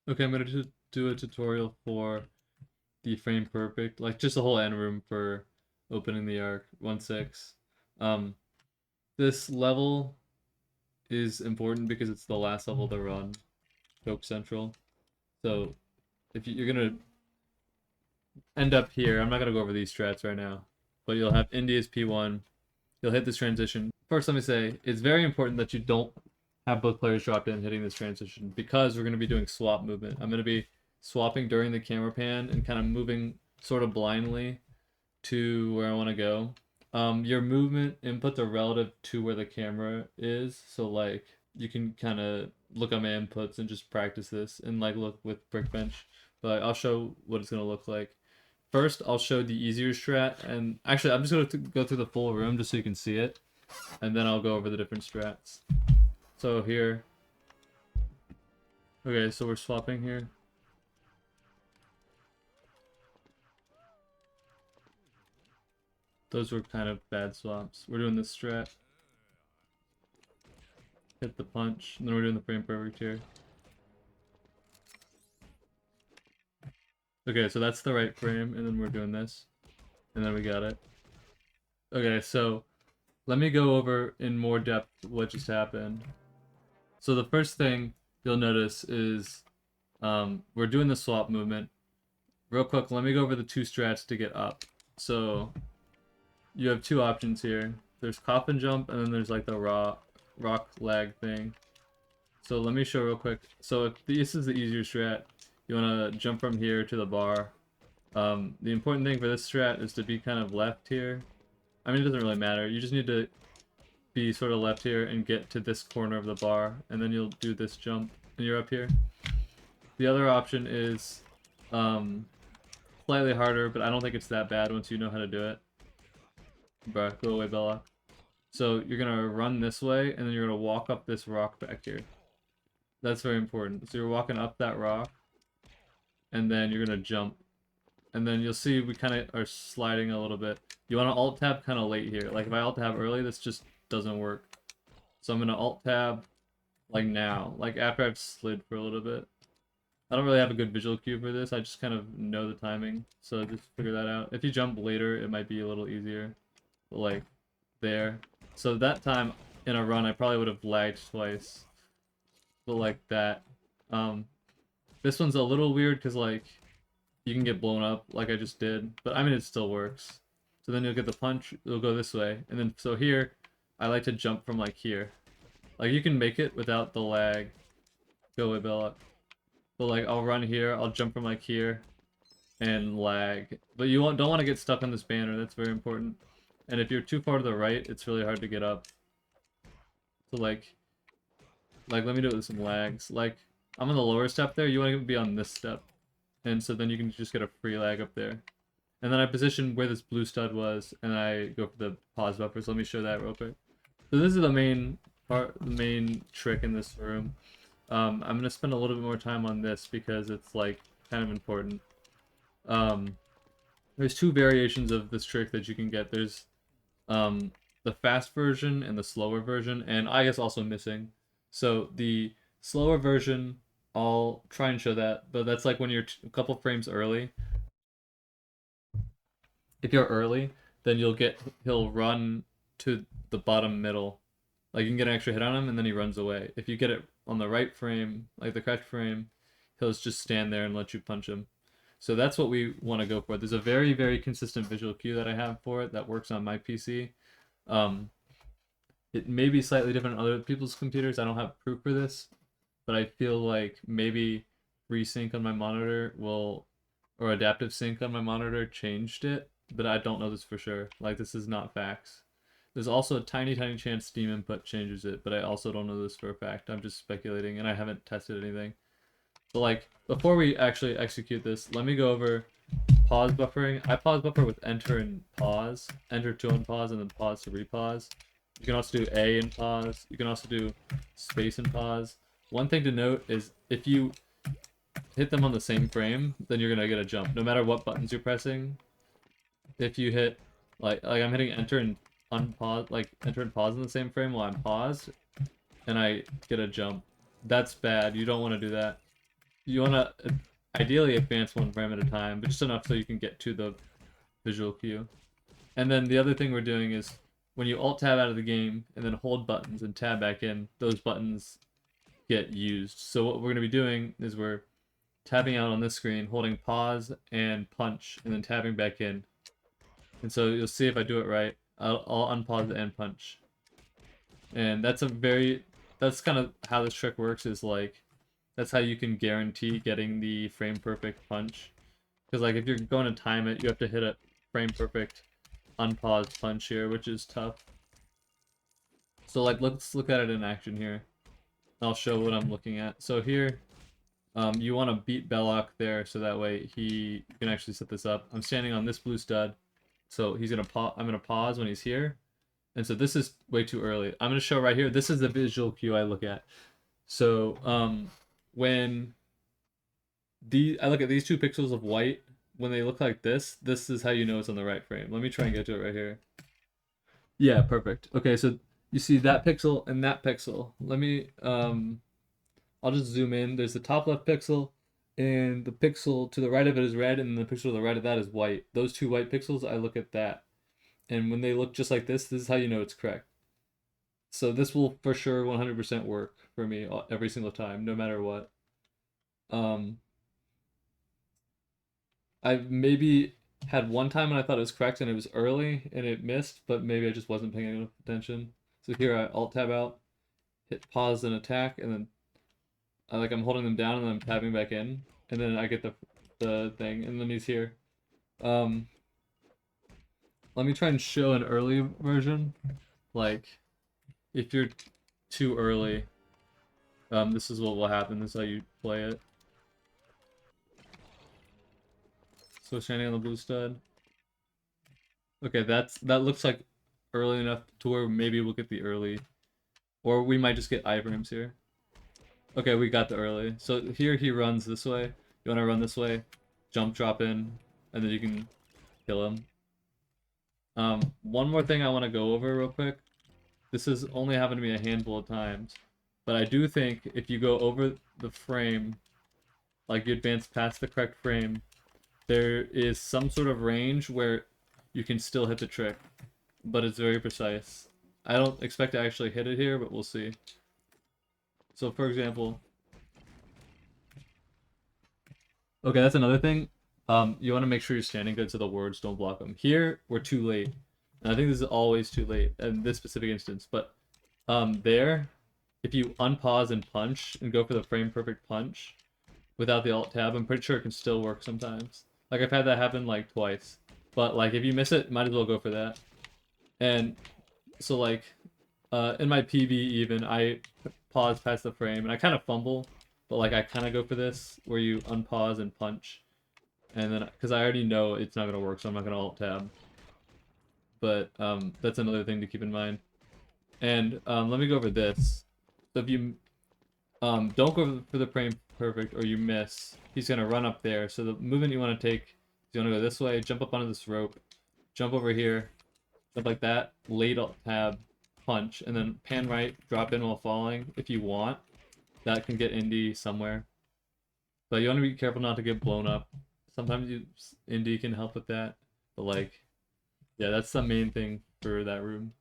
Okay, I'm gonna do a tutorial for the frame perfect, like just a whole end room for opening the arc 1/6. Um, this level is important because it's the last level to run Coke Central. So if you're gonna end up here, I'm not gonna go over these strats right now, but you'll have India's P1. You'll hit this transition. First, let me say it's very important that you don't have both players dropped in hitting this transition because we're going to be doing swap movement. I'm going to be swapping during the camera pan and kind of moving sort of blindly to where I want to go. Your movement inputs are relative to where the camera is, so like you can kind of look at my inputs and just practice this and like look with Brickbench. But I'll show what it's gonna look like. First, I'll show the easier strat, and actually, I'm just gonna go through the full room just so you can see it, and then I'll go over the different strats. So here, okay, so we're swapping here. Those were kind of bad swaps. We're doing this strat. Hit the punch, and then we're doing the frame perfect here. Okay, so that's the right frame, and then we're doing this. And then we got it. Okay, so let me go over in more depth what just happened. So the first thing you'll notice is we're doing the swap movement. Real quick, let me go over the two strats to get up. So you have two options here. There's coffin jump, and then there's like the rock lag thing. So let me show real quick. So if this is the easier strat, you want to jump from here to the bar. The important thing for this strat is to be kind of left here. I mean, it doesn't really matter. You just need to be sort of left here and get to this corner of the bar, and then you'll do this jump, and you're up here. The other option is slightly harder, but I don't think it's that bad once you know how to do it. Bruh, go away, Bella. So you're gonna run this way, and then you're gonna walk up this rock back here. That's very important. So you're walking up that rock, and then you're gonna jump. And then you'll see we kind of are sliding a little bit. You want to alt tab kind of late here. Like if I alt tab early, this just doesn't work. So I'm gonna alt tab like now, like after I've slid for a little bit. I don't really have a good visual cue for this. I just kind of know the timing, so just figure that out. If you jump later, it might be a little easier. But like there. So that time in a run, I probably would have lagged twice. But like that. This one's a little weird because like you can get blown up like I just did, but I mean it still works. So then you'll get the punch, it'll go this way, and then so here, I like to jump from like here. Like you can make it without the lag. Go away, Bella. But like I'll run here, I'll jump from like here, and lag. But you don't want to get stuck on this banner. That's very important. And if you're too far to the right, it's really hard to get up. So like let me do it with some lags. Like I'm on the lower step there. You want to be on this step, and so then you can just get a free lag up there. And then I position where this blue stud was, and I go for the pause buffer. So let me show that real quick. So this is the main part, the main trick in this room. I'm gonna spend a little bit more time on this because it's like kind of important. There's two variations of this trick that you can get. There's the fast version and the slower version, and I guess also missing. So the slower version, I'll try and show that, but that's like when you're a couple frames early. If you're early, then he'll run to the bottom middle. Like you can get an extra hit on him and then he runs away. If you get it on the right frame, like the correct frame, he'll just stand there and let you punch him. So that's what we want to go for. There's a very, very consistent visual cue that I have for it that works on my PC. Um, it may be slightly different on other people's computers. I don't have proof for this, but I feel like maybe resync on my monitor will, or adaptive sync on my monitor changed it, but I don't know this for sure. Like this is not facts. There's also a tiny, tiny chance Steam input changes it, but I also don't know this for a fact. I'm just speculating, and I haven't tested anything. But like, before we actually execute this, let me go over pause buffering. I pause buffer with enter and pause. Enter to unpause, and then pause to repause. You can also do A and pause. You can also do space and pause. One thing to note is if you hit them on the same frame, then you're gonna get a jump. No matter what buttons you're pressing, if you hit like I'm hitting enter and unpause, like enter and pause in the same frame while I'm paused, and I get a jump. That's bad. You don't want to do that. you want to ideally advance one frame at a time, but just enough so you can get to the visual cue. And then the other thing we're doing is when you alt tab out of the game and then hold buttons and tab back in, those buttons get used. So what we're going to be doing is we're tabbing out on this screen, holding pause and punch, and then tabbing back in. And so you'll see if I do it right, I'll unpause and punch. And that's kind of how this trick works, is like, that's how you can guarantee getting the frame perfect punch. Because like if you're going to time it, you have to hit a frame perfect unpause punch here, which is tough. So like let's look at it in action here. I'll show what I'm looking at. So here, you want to beat Belloc there, so that way you can actually set this up. I'm standing on this blue stud, so I'm gonna pause when he's here, and so this is way too early. I'm gonna show right here. This is the visual cue I look at. So when I look at these 2 pixels of white, when they look like this is how you know it's on the right frame. Let me try and get to it right here. Yeah, perfect. Okay, so you see that pixel and that pixel. Let me I'll just zoom in. There's the top left pixel, and the pixel to the right of it is red, and the pixel to the right of that is white. Those 2 white pixels, I look at that. And when they look just like this is how you know it's correct. So this will for sure 100% work for me every single time, no matter what. I've maybe had one time when I thought it was correct and it was early and it missed, but maybe I just wasn't paying enough attention. So here I alt tab out, hit pause and attack, and then I'm holding them down and then I'm tabbing back in, and then I get the thing, and then he's here. Let me try and show an early version. Like, if you're too early, this is what will happen. This is how you play it. So standing on the blue stud. Okay, that looks like early enough to where maybe we'll get the early, or we might just get iframes here. Okay, we got the early. So here he runs this way. You want to run this way, jump, drop in, and then you can kill him. One more thing I want to go over real quick. This has only happened to me a handful of times, but I do think if you go over the frame, like you advance past the correct frame, there is some sort of range where you can still hit the trick, but it's very precise. I don't expect to actually hit it here, but we'll see. So for example, okay, that's another thing. You want to make sure you're standing good so the words don't block them. Here, we're too late. And I think this is always too late in this specific instance. But there, if you unpause and punch and go for the frame perfect punch without the alt tab, I'm pretty sure it can still work sometimes. Like I've had that happen like twice. But like if you miss it, might as well go for that. And so like in my PB even, I pause past the frame and I kind of fumble, but like I kind of go for this where you unpause and punch. And then, because I already know it's not going to work, so I'm not going to alt tab. But that's another thing to keep in mind. And let me go over this. So if you don't go for the frame perfect or you miss, he's going to run up there. So the movement you want to take is you want to go this way, jump up onto this rope, jump over here, jump like that, late alt tab, punch, and then pan right, drop in while falling if you want. That can get indie somewhere. But you want to be careful not to get blown up. Sometimes indie can help with that, but like, yeah, that's the main thing for that room.